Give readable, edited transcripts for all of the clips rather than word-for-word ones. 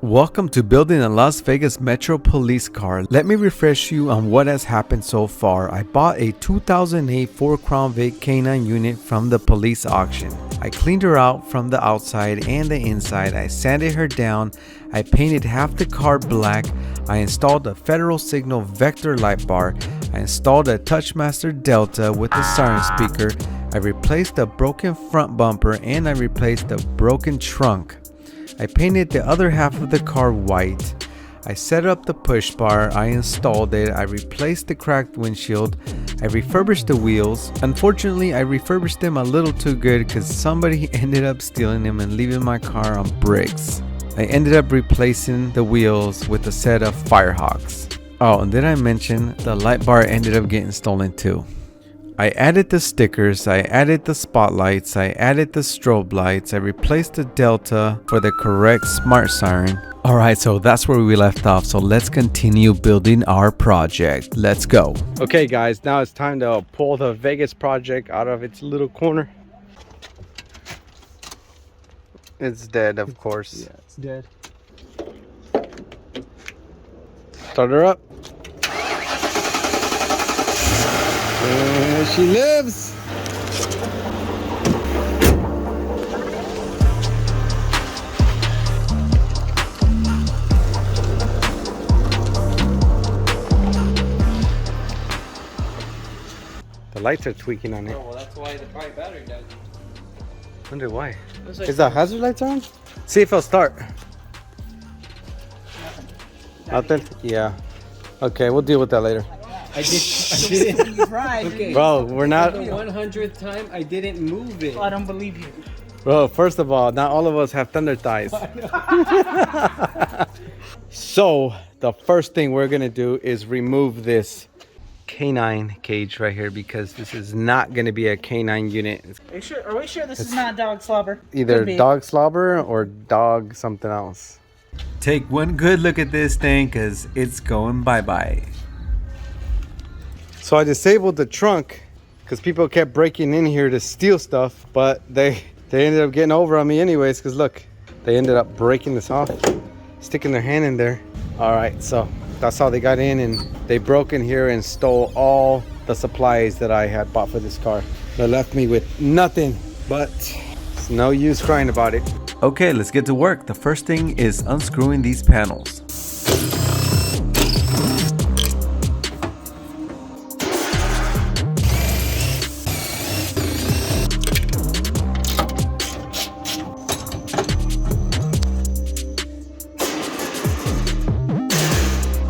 Welcome to building a Las Vegas Metro police car. Let me refresh you on what has happened so far. I bought a 2008 Ford Crown Vic Canine unit from the police auction. I cleaned her out from the outside and the inside. I sanded her down. I painted half the car black. I installed a Federal Signal Vector light bar. I installed a Touchmaster Delta with a siren speaker. I replaced the broken front bumper and I replaced the broken trunk. I painted the other half of the car white. I set up the push bar, I installed it, I replaced the cracked windshield, I refurbished the wheels. Unfortunately, I refurbished them a little too good because somebody ended up stealing them and leaving my car on bricks. I ended up replacing the wheels with a set of Firehawks. Oh, and did I mention the light bar ended up getting stolen too? I added the stickers, I added the spotlights, I added the strobe lights, I replaced the Delta for the correct smart siren. Alright, so that's where we left off, so let's continue building our project. Let's go. Okay guys, now it's time to pull the Vegas project out of its little corner. It's dead, of course. Yeah, it's dead. Start her up. There she lives. The lights are tweaking on it. Oh, well, that's why the bright battery doesn't. Wonder why. Like Is the hazard lights on? See if it'll start. Nothing? Yeah. Okay, we'll deal with that later. I didn't. Okay. Bro, we're not. For the 100th time, I didn't move it. I don't believe you. Bro, first of all, not all of us have thunder thighs. So, the first thing we're gonna do is remove this canine cage right here because this is not gonna be a canine unit. It's Are we sure this is not dog slobber? either Could be. dog slobber or dog something else. Take one good look at this thing because it's going bye-bye. So I disabled the trunk because people kept breaking in here to steal stuff, but they ended up getting over on me anyways because look, they ended up breaking this off, sticking their hand in there. All right, so that's how they got in, and they broke in here and stole all the supplies that I had bought for this car. They left me with nothing, but it's no use crying about it. Okay, let's get to work. The first thing is unscrewing these panels.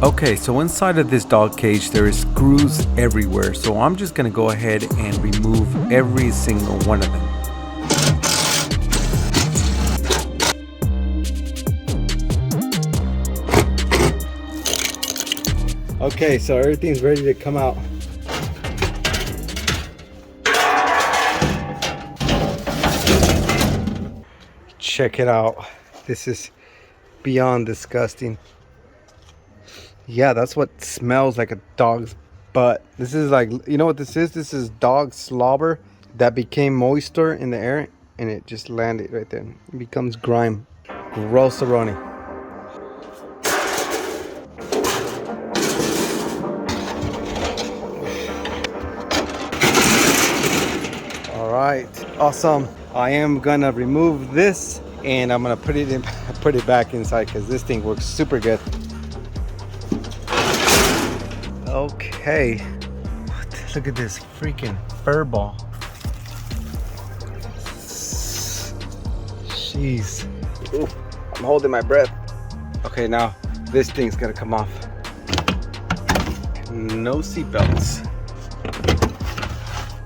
Okay, so inside of this dog cage there is screws everywhere, so I'm just gonna go ahead and remove every single one of them. Okay, so everything's ready to come out. Check it out. This is beyond disgusting. Yeah, that's what smells like a dog's butt. This is like, you know what this is? This is dog slobber that became moisture in the air and it just landed right there. It becomes grime. Gross-a-roni. All right, awesome. I am gonna remove this and I'm gonna put it back inside because this thing works super good. Okay, look at this freaking fur ball. Jeez. Ooh, I'm holding my breath. Okay, now this thing's gonna come off. No seatbelts.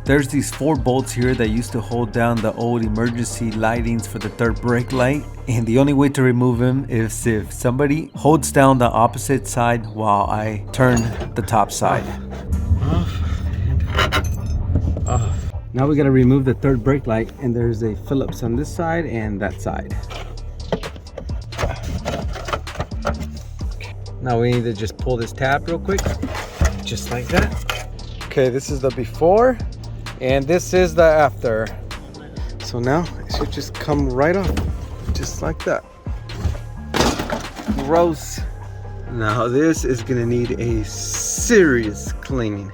There's these 4 bolts here that used to hold down the old emergency lightings for the third brake light, and the only way to remove them is if somebody holds down the opposite side while I turn the top side. Off. Now we gotta remove the third brake light, and there's a Phillips on this side and that side. Now we need to just pull this tab real quick, just like that. Okay, this is the before. And this is the after. So now it should just come right off, just like that. Gross. Now this is gonna need a serious cleaning.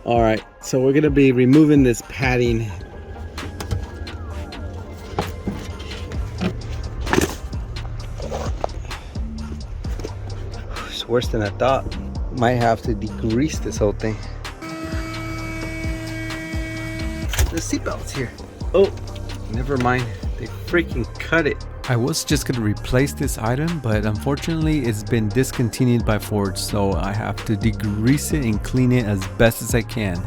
All right, so we're gonna be removing this padding. It's worse than I thought. Might have to degrease this whole thing. The seatbelt's here. Oh, never mind. They freaking cut it. I was just gonna replace this item, but unfortunately it's been discontinued by Ford, so I have to degrease it and clean it as best as I can.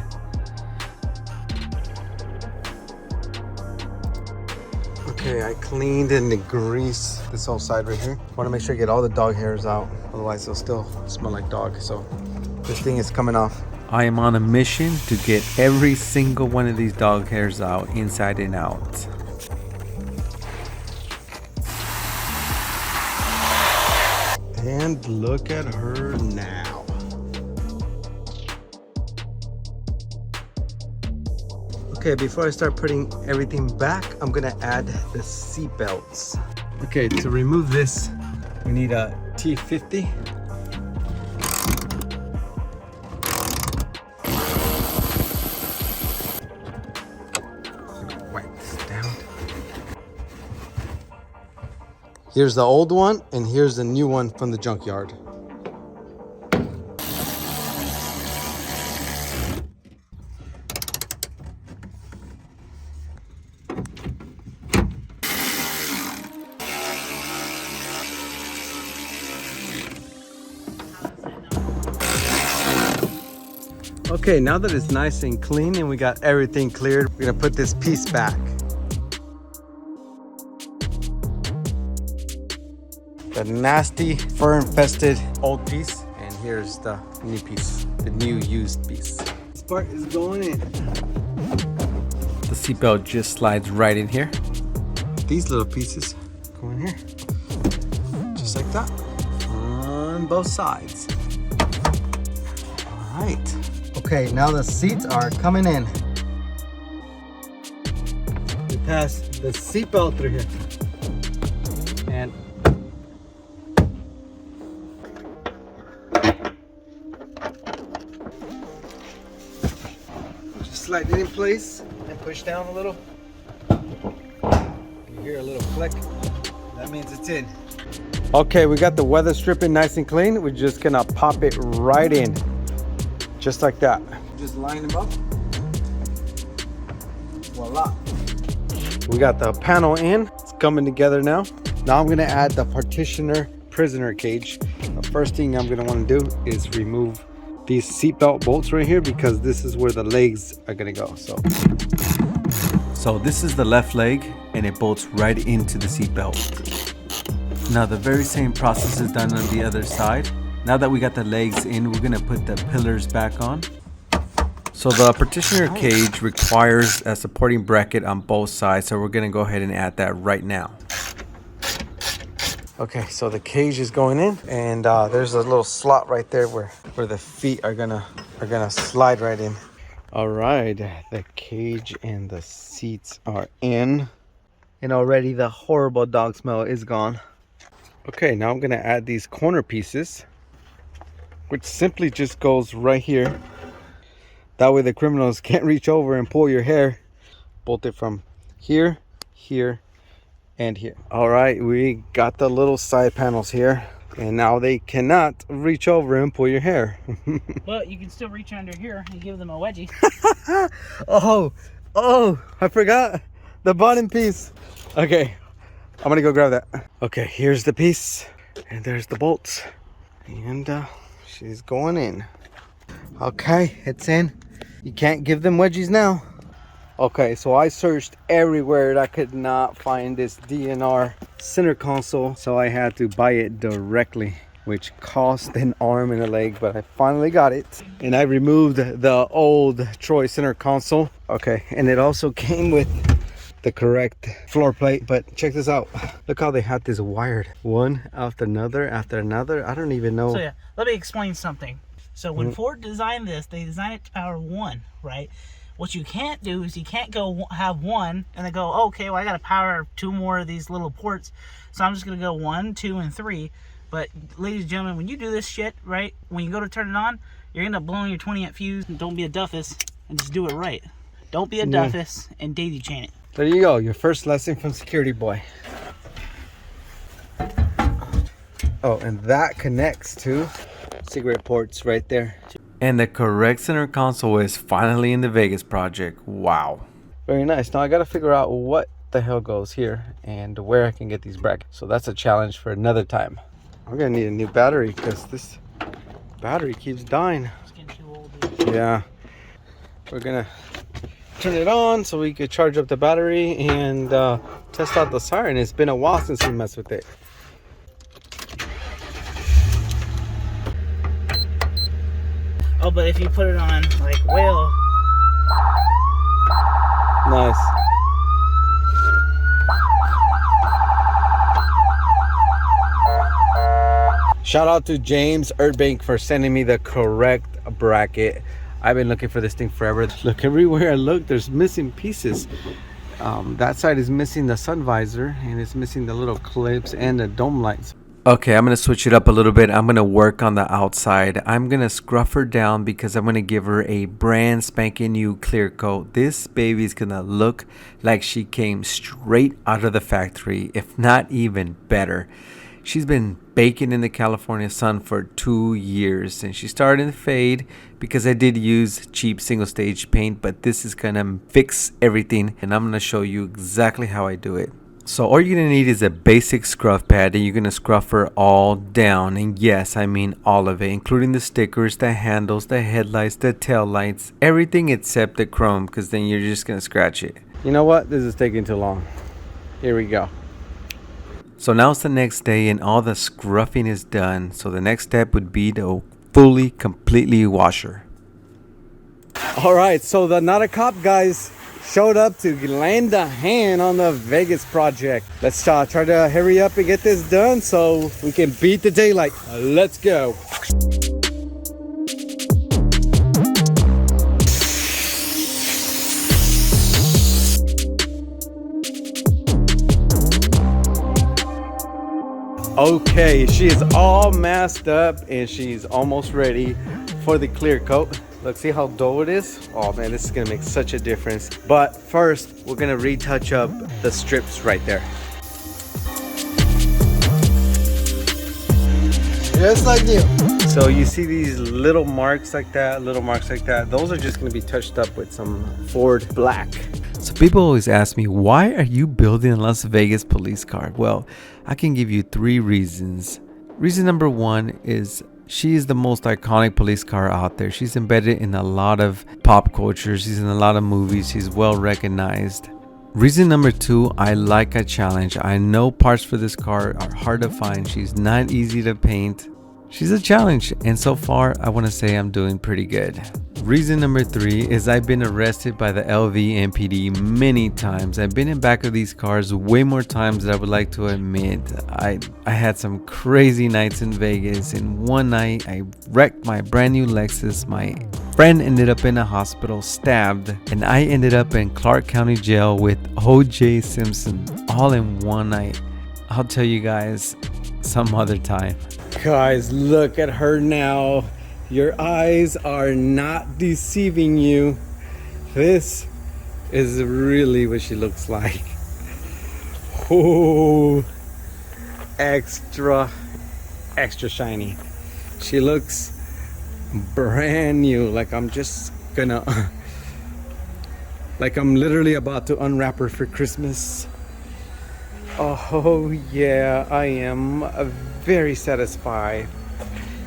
Okay, I cleaned and degreased this whole side right here. Want to make sure I get all the dog hairs out, otherwise it'll still smell like dog. So this thing is coming off. I am on a mission to get every single one of these dog hairs out, inside and out. And look at her now. Okay, before I start putting everything back, I'm gonna add the seat belts. Okay, to remove this, we need a T50. Wipe this down. Here's the old one, and here's the new one from the junkyard. Okay, now that it's nice and clean and we got everything cleared, we're gonna put this piece back. The nasty fur-infested old piece, and here's the new piece, the new used piece. This part is going in. The seatbelt just slides right in here. These little pieces go in here, just like that, on both sides. All right. Okay, now the seats are coming in. We pass the seatbelt through here, and just slide it in place and push down a little. You hear a little click. That means it's in. Okay, we got the weather stripping nice and clean. We're just gonna pop it right in. Just like that. Just line them up. Voila. We got the panel in. It's coming together now. Now I'm gonna add the partitioner prisoner cage. The first thing I'm gonna wanna do is remove these seatbelt bolts right here, because this is where the legs are gonna go. So this is the left leg, and it bolts right into the seatbelt. Now the very same process is done on the other side. Now that we got the legs in, we're gonna put the pillars back on. So the partitioner cage requires a supporting bracket on both sides, so we're gonna go ahead and add that right now. Okay, so the cage is going in, and there's a little slot right there where the feet are gonna slide right in. All right, the cage and the seats are in, and already the horrible dog smell is gone. Okay, now I'm gonna add these corner pieces, which simply just goes right here. That way the criminals can't reach over and pull your hair. Bolt it from here, here, and here. All right, we got the little side panels here, and now they cannot reach over and pull your hair. But you can still reach under here and give them a wedgie. Oh, I forgot the bottom piece. Okay, I'm gonna go grab that. Okay, here's the piece, and there's the bolts, and she's going in. Okay, it's in. You can't give them wedgies now. Okay, so I searched everywhere and I could not find this DNR center console, so I had to buy it directly, which cost an arm and a leg, but I finally got it. And I removed the old Troy center console. Okay, and it also came with the correct floor plate, but check this out. Look how they had this wired, one after another after another. I don't even know. So yeah, let me explain something. So when Ford designed this, they designed it to power one, right? What you can't do is you can't go have one and then go, okay, well I got to power two more of these little ports, so I'm just gonna go 1, 2, and 3. But ladies and gentlemen, when you do this shit, right, when you go to turn it on, you're gonna end up blowing your 20 amp fuse. Don't be a duffus and just do it right. Don't be a duffus and daisy chain it. There you go, your first lesson from Security Boy. Oh, and that connects to cigarette ports right there. And the correct center console is finally in the Vegas project. Wow. Very nice. Now I gotta figure out what the hell goes here and where I can get these brackets. So that's a challenge for another time. I'm gonna need a new battery because this battery keeps dying. It's getting too old, dude. Yeah. We're gonna turn it on so we could charge up the battery and test out the siren. It's been a while since we messed with it. Oh, but if you put it on like whale. Nice. Shout out to James Erdbank for sending me the correct bracket. I've been looking for this thing forever. Look, everywhere I look, there's missing pieces. That side is missing the sun visor, and it's missing the little clips and the dome lights. Okay, I'm gonna switch it up a little bit. I'm gonna work on the outside. I'm gonna scruff her down because I'm gonna give her a brand spanking new clear coat. This baby's gonna look like she came straight out of the factory, if not even better. She's been baking in the California sun for 2 years, and she started to fade because I did use cheap single stage paint, but this is gonna fix everything, and I'm gonna show you exactly how I do it. So all you're gonna need is a basic scruff pad, and you're gonna scruff her all down, and yes, I mean all of it, including the stickers, the handles, the headlights, the tail lights, everything except the chrome, because then you're just gonna scratch it. You know what? This is taking too long. Here we go. So now it's the next day and all the scruffing is done. So the next step would be to fully, completely wash her. All right, so the Not a Cop guys showed up to lend a hand on the Vegas project. Let's try to hurry up and get this done so we can beat the daylight. Let's go. Okay, she is all masked up and she's almost ready for the clear coat. Look, see how dull it is? Oh man, this is gonna make such a difference. But first, we're gonna retouch up the strips right there. Just like new. So you see these little marks like that, those are just gonna be touched up with some Ford black. So people always ask me, why are you building a Las Vegas police car? Well, I can give you 3 reasons. Reason number 1 is she is the most iconic police car out there. She's embedded in a lot of pop culture. She's in a lot of movies. She's well recognized. Reason number 2, I like a challenge. I know parts for this car are hard to find. She's not easy to paint. She's a challenge, and so far I want to say I'm doing pretty good. Reason number 3 is I've been arrested by the LVMPD many times. I've been in back of these cars way more times than I would like to admit. I had some crazy nights in Vegas, and one night I wrecked my brand new Lexus. My friend ended up in a hospital stabbed, and I ended up in Clark County Jail with O.J. Simpson all in one night. I'll tell you guys some other time. Guys, look at her now. Your eyes are not deceiving you. This is really what she looks like. Oh, extra shiny. She looks brand new. Like I'm just gonna like I'm literally about to unwrap her for Christmas. Oh yeah, I am very satisfied.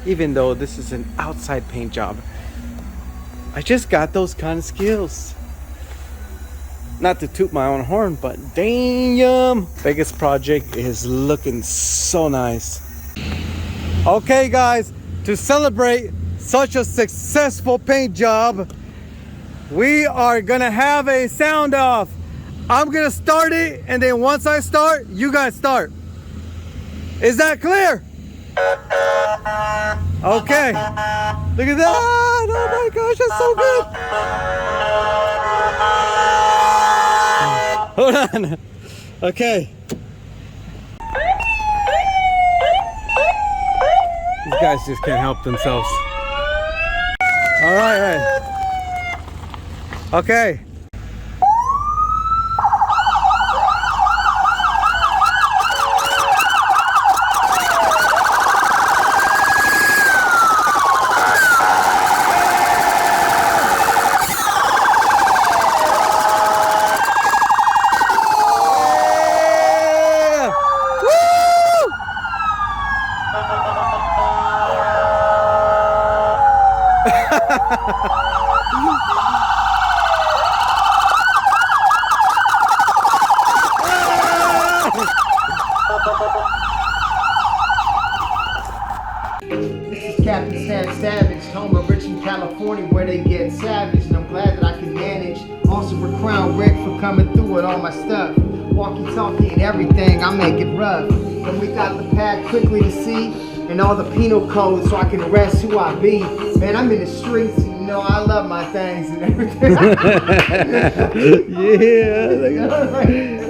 Even though this is an outside paint job, I just got those kind of skills. Not to toot my own horn, but damn, Vegas project is looking so nice. Okay guys, to celebrate such a successful paint job, we are gonna have a sound off. I'm gonna start it, and then once I start, you guys start. Is that clear? Okay. Look at that. Oh my gosh, that's so good. Hold on. Okay. These guys just can't help themselves. All right. Okay. This is Captain Sam Savage, home of Richmond, California, where they get savage, and I'm glad that I can manage. Also for Crown Rick for coming through with all my stuff. Walkie-talkie and everything, I make it rough. And we got the pad quickly to see, and all the penal codes so I can rest who I be. Man, I'm in the streets, and you know I love my things and everything. Yeah.